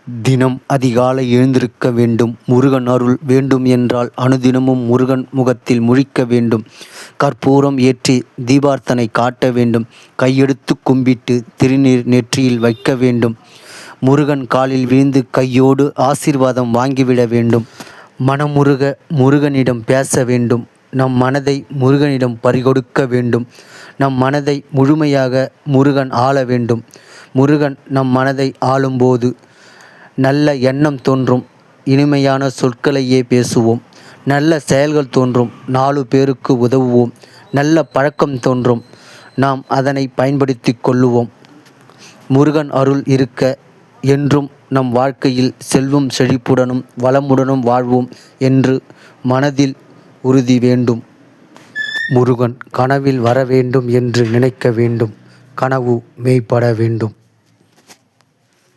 தினம் அதிகாலை எழுந்திருக்க வேண்டும். முருகன் அருள் வேண்டும் என்றால் அனுதினமும் முருகன் முகத்தில் முழிக்க வேண்டும். கற்பூரம் ஏற்றி தீபார்த்தனை காட்ட வேண்டும். கையெடுத்து கும்பிட்டு திருநீர் நெற்றியில் வைக்க வேண்டும். முருகன் காலில் விழுந்து கையோடு ஆசீர்வாதம் வாங்கிவிட வேண்டும். மனமுருக முருகனிடம் பேச வேண்டும். நம் மனதை முருகனிடம் பறிகொடுக்க வேண்டும். நம் மனதை முழுமையாக முருகன் ஆள வேண்டும். முருகன் நம் மனதை ஆளும்போது நல்ல எண்ணம் தோன்றும். இனிமையான சொற்களையே பேசுவோம். நல்ல செயல்கள் தோன்றும். 4 பேருக்கு உதவுவோம். நல்ல பழக்கம் தோன்றும். நாம் அதனை பயன்படுத்தி கொள்ளுவோம். முருகன் அருள் இருக்க என்றும் நம் வாழ்க்கையில் செல்வம் செழிப்புடனும் வளமுடனும் வாழ்வோம் என்று மனதில் உறுதி வேண்டும். முருகன் கனவில் வர வேண்டும் என்று நினைக்க வேண்டும். கனவு மெய்ப்பட வேண்டும்.